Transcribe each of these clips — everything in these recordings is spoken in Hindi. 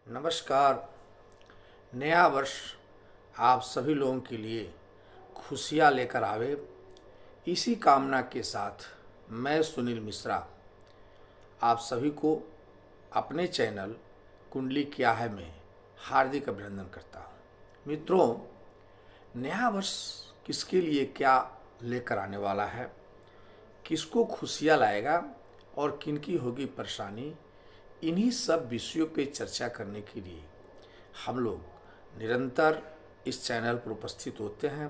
नमस्कार। नया वर्ष आप सभी लोगों के लिए खुशियाँ लेकर आवे, इसी कामना के साथ मैं सुनील मिश्रा आप सभी को अपने चैनल कुंडली क्या है में हार्दिक अभिनंदन करता हूँ। मित्रों, नया वर्ष किसके लिए क्या लेकर आने वाला है, किसको खुशियाँ लाएगा और किनकी होगी परेशानी, इन्हीं सब विषयों पे चर्चा करने के लिए हम लोग निरंतर इस चैनल पर उपस्थित होते हैं।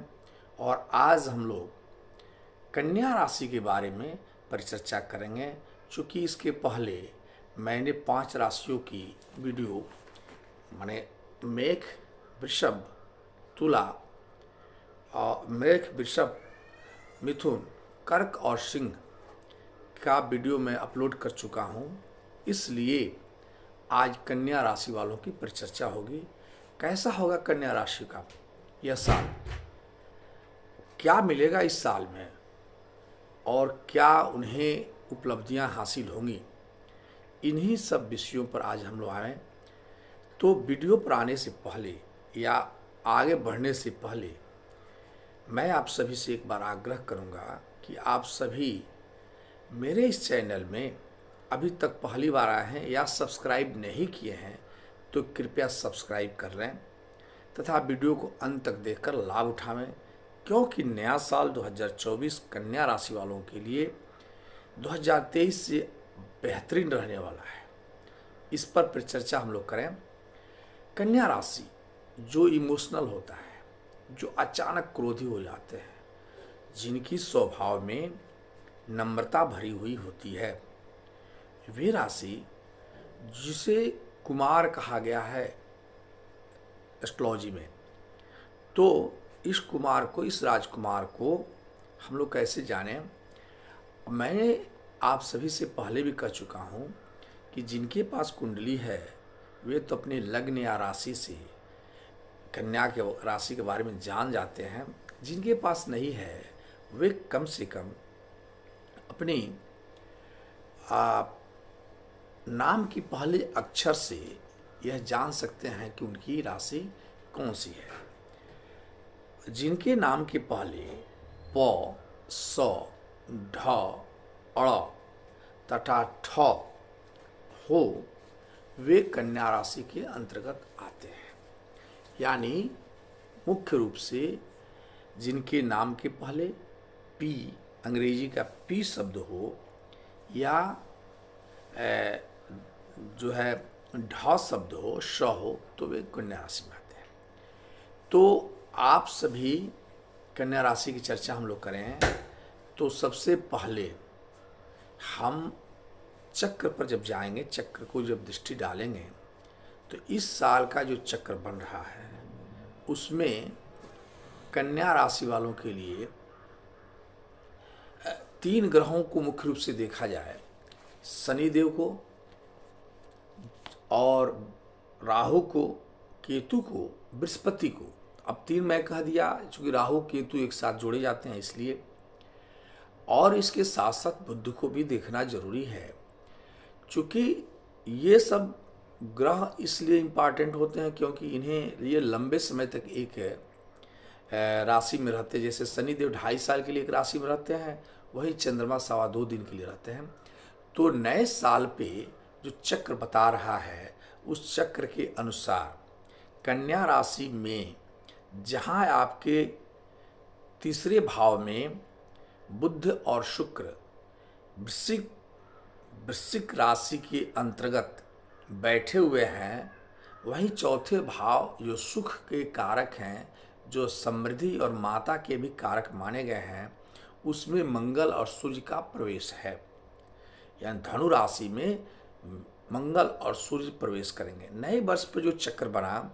और आज हम लोग कन्या राशि के बारे में परिचर्चा करेंगे। चूँकि इसके पहले मैंने 5 राशियों की वीडियो माने मेष, वृषभ, तुला और वृषभ, मिथुन, कर्क और सिंह का वीडियो मैं अपलोड कर चुका हूँ। इसलिए आज कन्या राशि वालों की परिचर्चा होगी। कैसा होगा कन्या राशि का यह साल, क्या मिलेगा इस साल में और क्या उन्हें उपलब्धियां हासिल होंगी, इन्हीं सब विषयों पर आज हम लोग आए। तो वीडियो पर आने से पहले या आगे बढ़ने से पहले मैं आप सभी से एक बार आग्रह करूंगा कि आप सभी मेरे इस चैनल में अभी तक पहली बार आए हैं या सब्सक्राइब नहीं किए हैं तो कृपया सब्सक्राइब कर लें तथा वीडियो को अंत तक देखकर लाभ उठावें, क्योंकि नया साल 2024 कन्या राशि वालों के लिए 2023 से बेहतरीन रहने वाला है। इस पर परिचर्चा हम लोग करें। कन्या राशि जो इमोशनल होता है, जो अचानक क्रोधी हो जाते हैं, जिनकी स्वभाव में नम्रता भरी हुई होती है, वे राशि जिसे कुमार कहा गया है एस्ट्रोलॉजी में, तो इस कुमार को, इस राजकुमार को हम लोग कैसे जानें। मैंने आप सभी से पहले भी कह चुका हूँ कि जिनके पास कुंडली है वे तो अपने लग्न या राशि से कन्या के राशि के बारे में जान जाते हैं। जिनके पास नहीं है वे कम से कम अपनी नाम की पहले अक्षर से यह जान सकते हैं कि उनकी राशि कौन सी है। जिनके नाम के पहले प, स, ढ, अड़ तथा ठ हो वे कन्या राशि के अंतर्गत आते हैं। यानी मुख्य रूप से जिनके नाम के पहले पी, अंग्रेजी का पी शब्द हो या जो है ढ शब्द हो, श हो, तो वे कन्या राशि में आते हैं। तो आप सभी कन्या राशि की चर्चा हम लोग करें तो सबसे पहले हम चक्र पर जब जाएंगे, चक्र को जब दृष्टि डालेंगे तो इस साल का जो चक्र बन रहा है उसमें कन्या राशि वालों के लिए 3 ग्रहों को मुख्य रूप से देखा जाए, शनिदेव को और राहु को, केतु को, बृहस्पति को। अब 3 मैं कह दिया क्योंकि राहु केतु एक साथ जोड़े जाते हैं इसलिए, और इसके साथ साथ बुध को भी देखना जरूरी है। चूँकि ये सब ग्रह इसलिए इम्पॉर्टेंट होते हैं क्योंकि इन्हें ये लंबे समय तक एक राशि में रहते हैं। जैसे शनिदेव 2.5 साल के लिए एक राशि में रहते हैं, वही चंद्रमा 2.25 दिन के लिए रहते हैं। तो नए साल पे जो चक्र बता रहा है उस चक्र के अनुसार कन्या राशि में जहाँ आपके तीसरे भाव में बुध और शुक्र वृश्चिक राशि के अंतर्गत बैठे हुए हैं, वहीं चौथे भाव जो सुख के कारक हैं, जो समृद्धि और माता के भी कारक माने गए हैं, उसमें मंगल और सूर्य का प्रवेश है। यानी धनु राशि में मंगल और सूर्य प्रवेश करेंगे। नए वर्ष पर जो चक्र बना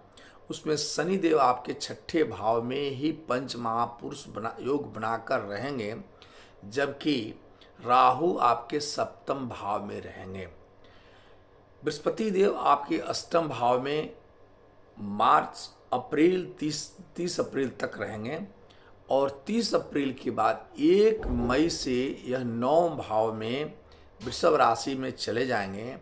उसमें शनिदेव आपके 6ठे भाव में ही पंच महापुरुष योग बनाकर रहेंगे, जबकि राहु आपके 7वें भाव में रहेंगे। बृहस्पति देव आपके 8वें भाव में मार्च अप्रैल 30 अप्रैल तक रहेंगे और 30 अप्रैल के बाद 1 मई से यह 9 भाव में वृषभ राशि में चले जाएंगे।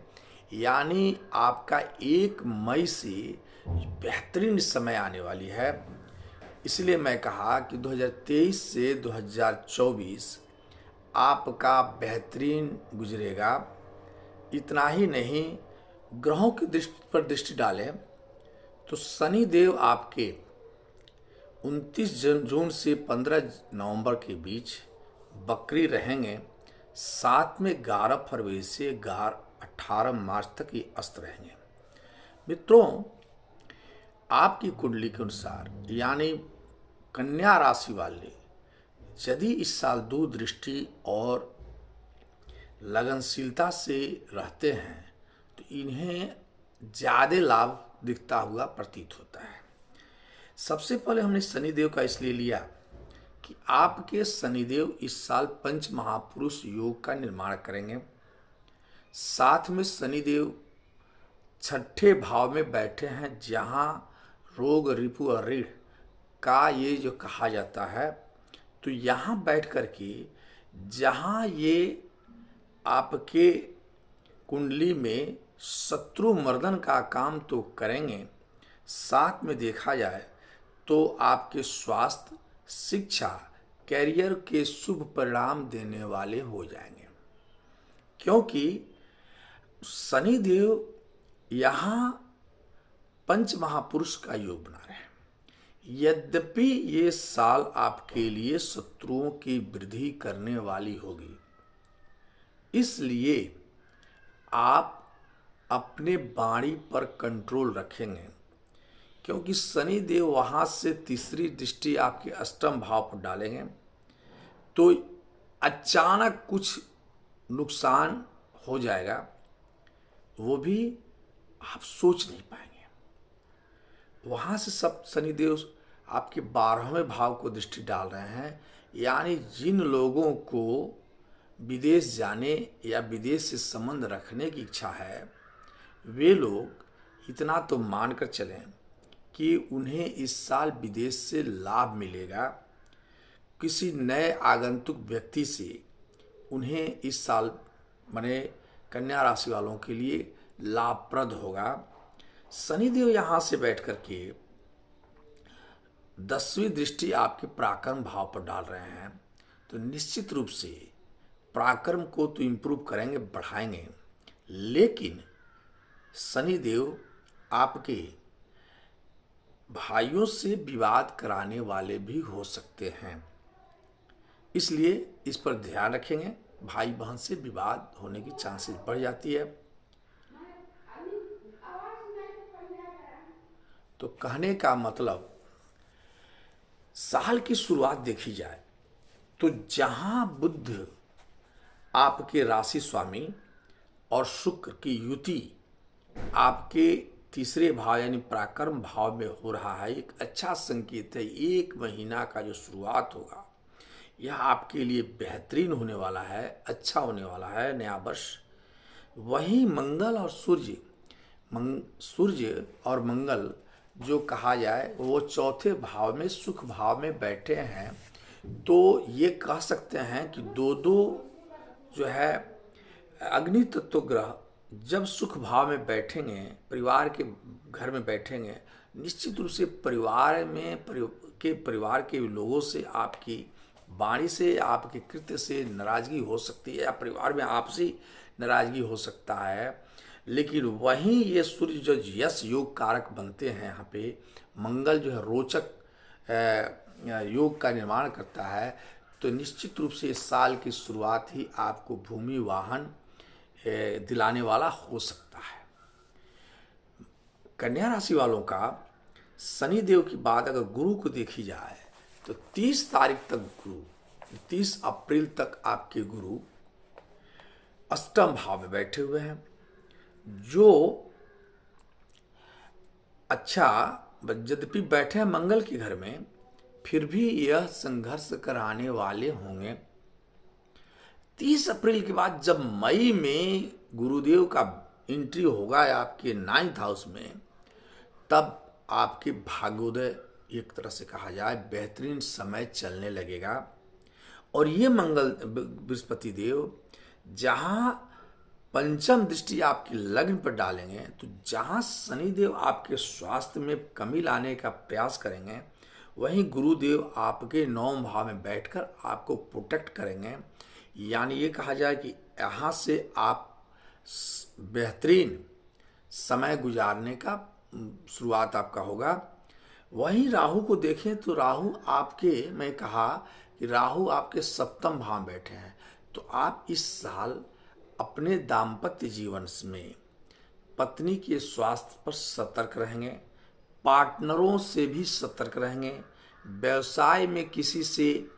यानी आपका 1 मई से बेहतरीन समय आने वाली है। इसलिए मैं कहा कि 2023 से 2024 आपका बेहतरीन गुजरेगा। इतना ही नहीं, ग्रहों की दृष्टि पर दृष्टि डालें तो शनि देव आपके 29 जून से 15 नवंबर के बीच बकरी रहेंगे। साथ में 11 फरवरी से 18 मार्च तक ये अस्त रहेंगे। मित्रों, आपकी कुंडली के अनुसार यानी कन्या राशि वाले यदि इस साल दूरदृष्टि और लगनशीलता से रहते हैं तो इन्हें ज़्यादा लाभ दिखता हुआ प्रतीत होता है। सबसे पहले हमने शनिदेव का इसलिए लिया कि आपके शनिदेव इस साल पंच महापुरुष योग का निर्माण करेंगे। साथ में शनिदेव 6ठे भाव में बैठे हैं, जहां रोग रिपु और ऋण का ये जो कहा जाता है। तो यहाँ बैठ कर के जहाँ ये आपके कुंडली में शत्रु मर्दन का काम तो करेंगे, साथ में देखा जाए तो आपके स्वास्थ्य, शिक्षा, कैरियर के शुभ परिणाम देने वाले हो जाएंगे, क्योंकि शनिदेव यहाँ पंच महापुरुष का योग बना रहे हैं। यद्यपि ये साल आपके लिए शत्रुओं की वृद्धि करने वाली होगी, इसलिए आप अपने वाणी पर कंट्रोल रखेंगे, क्योंकि शनि देव वहाँ से तीसरी दृष्टि आपके अष्टम भाव पर डालेंगे। तो अचानक कुछ नुकसान हो जाएगा, वो भी आप सोच नहीं पाएंगे। वहाँ से सब शनिदेव आपके 12वें भाव को दृष्टि डाल रहे हैं, यानी जिन लोगों को विदेश जाने या विदेश से संबंध रखने की इच्छा है, वे लोग इतना तो मान कर चलें कि उन्हें इस साल विदेश से लाभ मिलेगा। किसी नए आगंतुक व्यक्ति से उन्हें इस साल माने कन्या राशि वालों के लिए लाभप्रद होगा। शनिदेव यहाँ से बैठ कर के 10वीं दृष्टि आपके पराक्रम भाव पर डाल रहे हैं, तो निश्चित रूप से पराक्रम को तो इम्प्रूव करेंगे, बढ़ाएंगे, लेकिन शनिदेव आपके भाइयों से विवाद कराने वाले भी हो सकते हैं, इसलिए इस पर ध्यान रखेंगे। भाई बहन से विवाद होने की चांसेस बढ़ जाती है। तो कहने का मतलब, साल की शुरुआत देखी जाए तो जहां बुध आपके राशि स्वामी और शुक्र की युति आपके तीसरे भाव यानी पराक्रम भाव में हो रहा है, एक अच्छा संकेत है। 1 महीना का जो शुरुआत होगा यह आपके लिए बेहतरीन होने वाला है, अच्छा होने वाला है, नया वर्ष। वहीं मंगल और सूर्य और मंगल जो कहा जाए वो चौथे भाव में सुख भाव में बैठे हैं, तो ये कह सकते हैं कि दो जो है अग्नि तत्व ग्रह जब सुख भाव में बैठेंगे, परिवार के घर में बैठेंगे, निश्चित रूप से परिवार के लोगों से आपकी वाणी से, आपके कृत्य से नाराजगी हो सकती है, या परिवार में आपसी नाराजगी हो सकता है। लेकिन वहीं ये सूर्य जो यश योग कारक बनते हैं, यहाँ पे मंगल जो है रोचक योग का निर्माण करता है, तो निश्चित रूप से इस साल की शुरुआत ही आपको भूमि वाहन दिलाने वाला हो सकता है। कन्या राशि वालों का शनि देव की बात अगर गुरु को देखी जाए तो 30 तारीख तक गुरु, 30 अप्रैल तक आपके गुरु अष्टम भाव में बैठे हुए हैं, जो अच्छा यद्यपि बैठे हैं मंगल के घर में, फिर भी यह संघर्ष कराने वाले होंगे। 30 अप्रैल के बाद जब मई में गुरुदेव का एंट्री होगा आपके 9th हाउस में, तब आपके भाग्योदय एक तरह से कहा जाए बेहतरीन समय चलने लगेगा। और ये मंगल बृहस्पति देव जहाँ पंचम दृष्टि आपके लग्न पर डालेंगे तो जहाँ शनिदेव आपके स्वास्थ्य में कमी लाने का प्रयास करेंगे, वहीं गुरुदेव आपके 9वें भाव में बैठकर आपको प्रोटेक्ट करेंगे। यानी ये कहा जाए कि यहाँ से आप बेहतरीन समय गुजारने का शुरुआत आपका होगा। वहीं राहु को देखें तो राहु आपके, मैं कहा कि राहु आपके 7वें भाव में बैठे हैं, तो आप इस साल अपने दाम्पत्य जीवन में पत्नी के स्वास्थ्य पर सतर्क रहेंगे, पार्टनरों से भी सतर्क रहेंगे, व्यवसाय में किसी से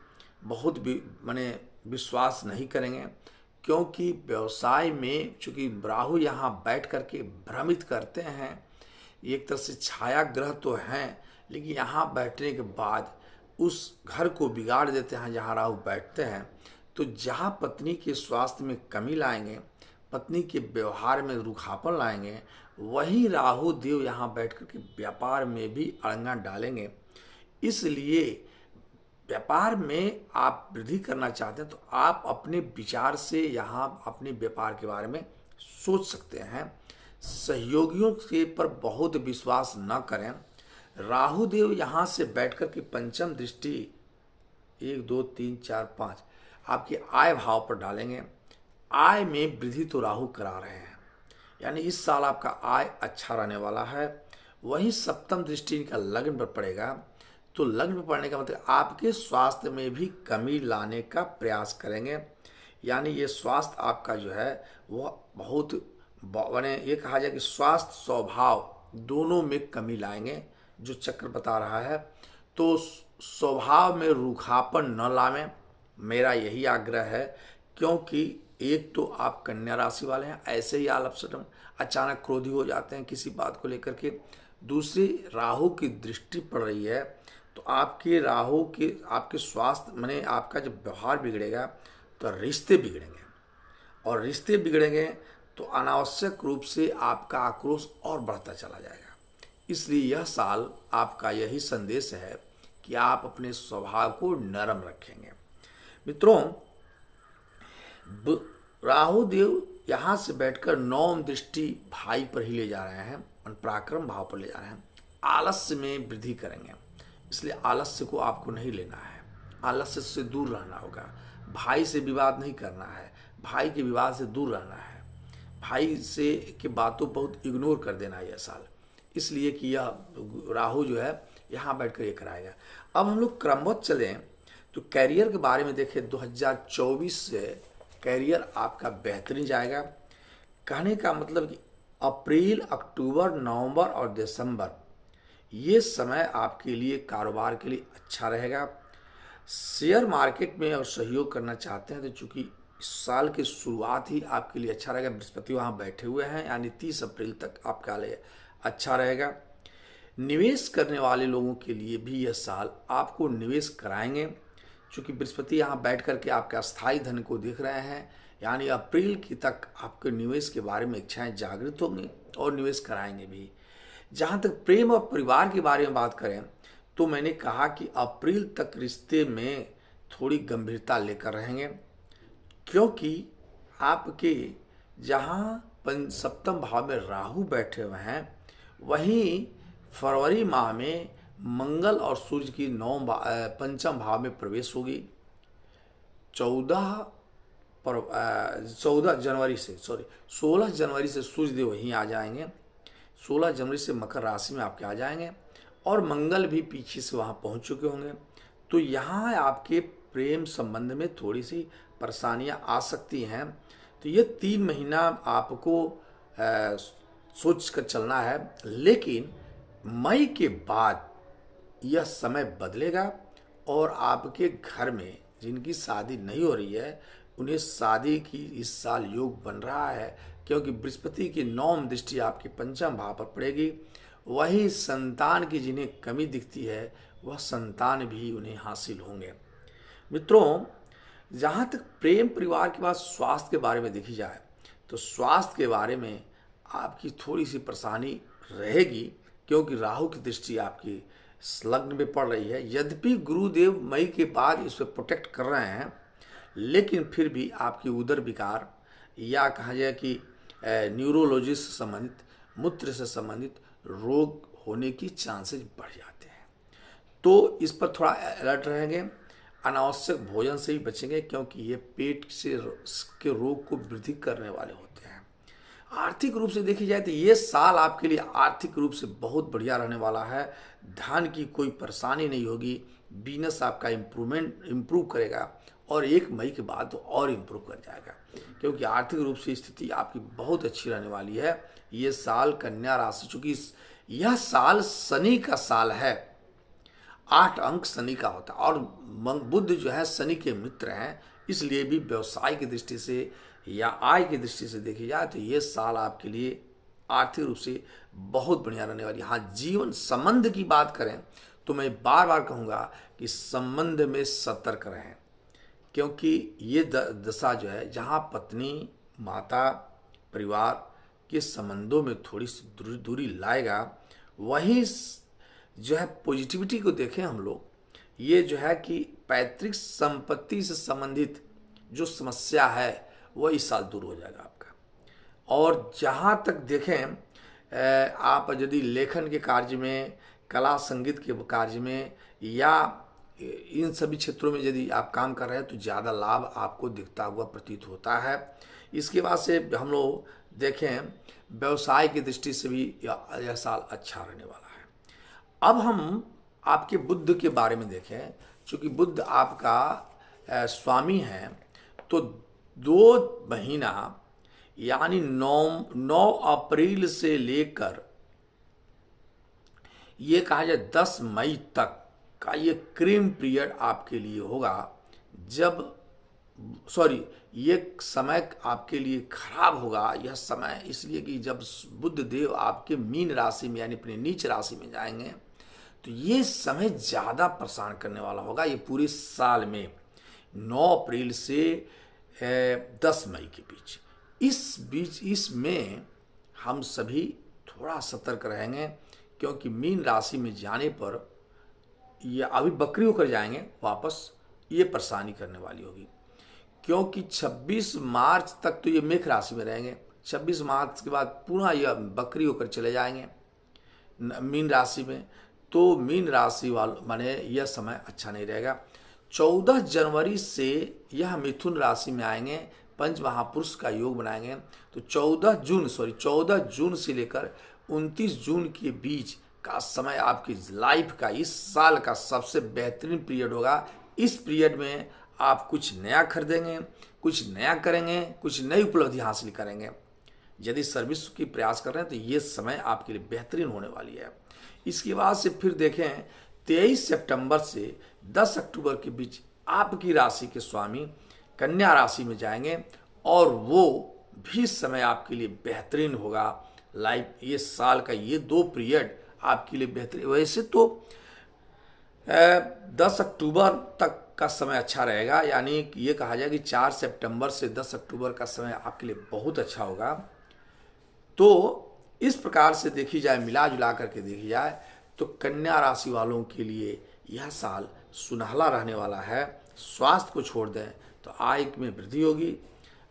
बहुत भी माने विश्वास नहीं करेंगे, क्योंकि व्यवसाय में चूंकि राहु यहाँ बैठ करके भ्रमित करते हैं, एक तरह से छाया ग्रह तो हैं, लेकिन यहाँ बैठने के बाद उस घर को बिगाड़ देते हैं जहाँ राहु बैठते हैं। तो जहाँ पत्नी के स्वास्थ्य में कमी लाएंगे, पत्नी के व्यवहार में रूखापन लाएंगे, वही राहु देव यहाँ बैठ कर के व्यापार में भी अड़ंगा डालेंगे। इसलिए व्यापार में आप वृद्धि करना चाहते हैं तो आप अपने विचार से यहाँ अपने व्यापार के बारे में सोच सकते हैं। सहयोगियों के पर बहुत विश्वास न करें। राहु देव यहाँ से बैठ कर के पंचम दृष्टि 1 2 3 4 5 आपके आय भाव पर डालेंगे। आय में वृद्धि तो राहु करा रहे हैं, यानी इस साल आपका आय अच्छा रहने वाला है। वहीं सप्तम दृष्टि इनका लग्न पर पड़ेगा, तो लग्न पर पड़ने का मतलब आपके स्वास्थ्य में भी कमी लाने का प्रयास करेंगे। यानी ये स्वास्थ्य आपका जो है वह बहुत माने ये कहा जाए कि स्वास्थ्य स्वभाव दोनों में कमी लाएंगे, जो चक्र बता रहा है। तो स्वभाव में रूखापन न लावें, मेरा यही आग्रह है। क्योंकि एक तो आप कन्या राशि वाले हैं, ऐसे ही आल अपसटम अचानक क्रोधी हो जाते हैं किसी बात को लेकर के। दूसरी राहु की दृष्टि पड़ रही है, तो आपके राहु के आपके स्वास्थ्य माने आपका जब व्यवहार बिगड़ेगा तो रिश्ते बिगड़ेंगे, और रिश्ते बिगड़ेंगे तो अनावश्यक रूप से आपका आक्रोश और बढ़ता चला जाएगा। इसलिए यह साल आपका यही संदेश है कि आप अपने स्वभाव को नरम रखेंगे। मित्रों, राहु देव यहाँ से बैठकर 9वीं दृष्टि भाई पर ही ले जा रहे हैं, पराक्रम भाव पर ले जा रहे हैं। आलस्य में वृद्धि करेंगे, इसलिए आलस्य को आपको नहीं लेना है, आलस्य से दूर रहना होगा। भाई से विवाद नहीं करना है, भाई के विवाद से दूर रहना है, भाई से के बातों बहुत इग्नोर कर देना है यह साल, इसलिए कि यह राहु जो है यहाँ बैठकर ये कराएगा। अब हम लोग क्रमवत चलें तो कैरियर के बारे में देखें। 2024 से कैरियर आपका बेहतरीन जाएगा। कहने का मतलब कि अप्रैल, अक्टूबर, नवंबर और दिसंबर ये समय आपके लिए कारोबार के लिए अच्छा रहेगा। शेयर मार्केट में और सहयोग करना चाहते हैं तो चूंकि इस साल की शुरुआत ही आपके लिए अच्छा रहेगा। बृहस्पति वहाँ बैठे हुए हैं, यानी 30 अप्रैल तक आपका लिए अच्छा रहेगा। निवेश करने वाले लोगों के लिए भी यह साल आपको निवेश कराएंगे, चूँकि बृहस्पति यहाँ बैठ करके आपके अस्थायी धन को देख रहे हैं, यानी अप्रैल की तक आपके निवेश के बारे में इच्छाएं जागृत होंगी और निवेश कराएंगे भी। जहाँ तक प्रेम और परिवार के बारे में बात करें तो मैंने कहा कि अप्रैल तक रिश्ते में थोड़ी गंभीरता लेकर रहेंगे, क्योंकि आपके जहाँ सप्तम भाव में राहु बैठे हुए हैं, वहीं फरवरी माह में मंगल और सूर्य की पंचम भाव में प्रवेश होगी। 16 जनवरी से सूर्य देव वहीं आ जाएंगे। 16 जनवरी से मकर राशि में आपके आ जाएंगे, और मंगल भी पीछे से वहाँ पहुँच चुके होंगे। तो यहाँ आपके प्रेम संबंध में थोड़ी सी परेशानियाँ आ सकती हैं। तो ये 3 महीना आपको सोच कर चलना है, लेकिन मई के बाद यह समय बदलेगा और आपके घर में जिनकी शादी नहीं हो रही है उन्हें शादी की इस साल योग बन रहा है, क्योंकि बृहस्पति की 9वीं दृष्टि आपके पंचम भाव पर पड़ेगी। वही संतान की जिन्हें कमी दिखती है वह संतान भी उन्हें हासिल होंगे। मित्रों, जहाँ तक प्रेम परिवार के बाद स्वास्थ्य के बारे में देखी जाए तो स्वास्थ्य के बारे में आपकी थोड़ी सी परेशानी रहेगी, क्योंकि राहु की दृष्टि आपकी लग्न में पड़ रही है। यद्यपि गुरुदेव मई के बाद इस पर प्रोटेक्ट कर रहे हैं, लेकिन फिर भी आपकी उदर विकार या कहा जाए कि न्यूरोलॉजी से संबंधित, मूत्र से संबंधित रोग होने की चांसेस बढ़ जाते हैं। तो इस पर थोड़ा अलर्ट रहेंगे, अनावश्यक भोजन से ही बचेंगे, क्योंकि ये पेट से के रोग को वृद्धि करने वाले होते हैं। आर्थिक रूप से देखी जाए तो ये साल आपके लिए आर्थिक रूप से बहुत बढ़िया रहने वाला है। धन की कोई परेशानी नहीं होगी, बिजनेस आपका इम्प्रूव करेगा और 1 मई के बाद तो और इम्प्रूव कर जाएगा, क्योंकि आर्थिक रूप से स्थिति आपकी बहुत अच्छी रहने वाली है। ये साल कन्या राशि, चूंकि यह साल शनि का साल है, 8 अंक शनि का होता है और बुध जो है शनि के मित्र हैं, इसलिए भी व्यवसाय की दृष्टि से या आय की दृष्टि से देखी जाए तो ये साल आपके लिए आर्थिक रूप से बहुत बढ़िया रहने वाली है। हाँ, जीवन संबंध की बात करें तो मैं बार बार कहूँगा कि संबंध में सतर्क रहें, क्योंकि ये दशा जो है जहाँ पत्नी, माता, परिवार के संबंधों में थोड़ी सी दूरी लाएगा, वहीं जो है पॉजिटिविटी को देखें हम लोग, ये जो है कि पैतृक संपत्ति से संबंधित जो समस्या है वह इस साल दूर हो जाएगा आपका। और जहाँ तक देखें, आप यदि लेखन के कार्य में, कला संगीत के कार्य में या इन सभी क्षेत्रों में यदि आप काम कर रहे हैं तो ज़्यादा लाभ आपको दिखता हुआ प्रतीत होता है। इसके बाद से हम लोग देखें व्यवसाय की दृष्टि से भी यह साल अच्छा रहने वाला है। अब हम आपके बुध के बारे में देखें, चूँकि बुध आपका स्वामी है, तो 2 महीना यानी 9 अप्रैल से लेकर ये कहा जाए 10 मई तक का ये क्रीम पीरियड आपके लिए होगा। ये समय आपके लिए खराब होगा। यह समय इसलिए कि जब बुध देव आपके मीन राशि में यानी अपने नीच राशि में जाएंगे तो ये समय ज़्यादा परेशान करने वाला होगा। ये पूरे साल में 9 अप्रैल से 10 मई के बीच इसमें हम सभी थोड़ा सतर्क रहेंगे, क्योंकि मीन राशि में जाने पर ये अभी बकरी होकर जाएंगे वापस, ये परेशानी करने वाली होगी, क्योंकि 26 मार्च तक तो ये मेष राशि में रहेंगे। 26 मार्च के बाद पुनः ये बकरी होकर चले जाएंगे मीन राशि में। तो मीन राशि वालों माने यह समय अच्छा नहीं रहेगा। 14 जनवरी से यह मिथुन राशि में आएंगे, पंच महापुरुष का योग बनाएंगे। तो 14 जून से लेकर 29 जून के बीच का समय आपकी लाइफ का, इस साल का सबसे बेहतरीन पीरियड होगा। इस पीरियड में आप कुछ नया खरीदेंगे, कुछ नया करेंगे, कुछ नई उपलब्धि हासिल करेंगे। यदि सर्विस की प्रयास कर रहे हैं तो ये समय आपके लिए बेहतरीन होने वाली है। इसके बाद से फिर देखें 23 सितंबर से 10 अक्टूबर के बीच आपकी राशि के स्वामी कन्या राशि में जाएंगे और वो भी समय आपके लिए बेहतरीन होगा। लाइफ ये साल का ये 2 पीरियड आपके लिए बेहतरीन। वैसे तो 10 अक्टूबर तक का समय अच्छा रहेगा, यानी ये कहा जाए कि 4 सितंबर से 10 अक्टूबर का समय आपके लिए बहुत अच्छा होगा। तो इस प्रकार से देखी जाए, मिला जुला करके देखी जाए तो कन्या राशि वालों के लिए यह साल सुनहला रहने वाला है। स्वास्थ्य को छोड़ दें तो आय में वृद्धि होगी,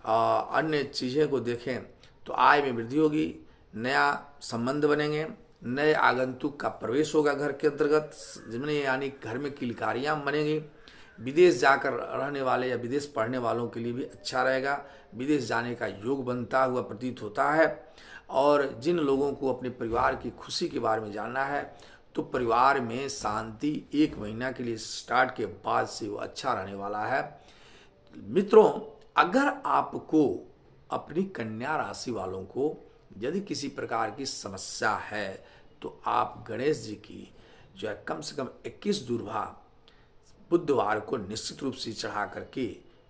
अन्य चीज़ें को देखें तो आय में वृद्धि होगी, नया संबंध बनेंगे, नए आगंतुक का प्रवेश होगा घर के अंतर्गत, जिनमें यानी घर में किलकारियाँ बनेंगी। विदेश जाकर रहने वाले या विदेश पढ़ने वालों के लिए भी अच्छा रहेगा, विदेश जाने का योग बनता हुआ प्रतीत होता है। और जिन लोगों को अपने परिवार की खुशी के बारे में जानना है तो परिवार में शांति 1 महीना के लिए स्टार्ट के बाद से वो अच्छा रहने वाला है। मित्रों, अगर आपको अपनी कन्या राशि वालों को यदि किसी प्रकार की समस्या है तो आप गणेश जी की जो है कम से कम 21 दूर्वा बुधवार को निश्चित रूप से चढ़ा करके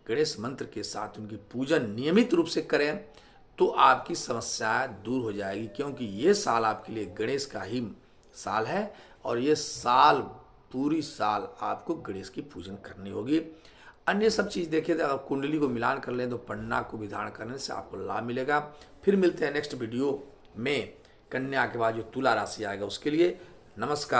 गणेश मंत्र के साथ उनकी पूजन नियमित रूप से करें तो आपकी समस्या दूर हो जाएगी, क्योंकि ये साल आपके लिए गणेश का ही साल है और ये साल पूरी साल आपको गणेश की पूजन करनी होगी। अन्य सब चीज़ देखें तो अगर कुंडली को मिलान कर लें तो पन्ना को भी धारण करने से आपको लाभ मिलेगा। फिर मिलते हैं नेक्स्ट वीडियो में कन्या के बाद जो तुला राशि आएगा उसके लिए। नमस्कार।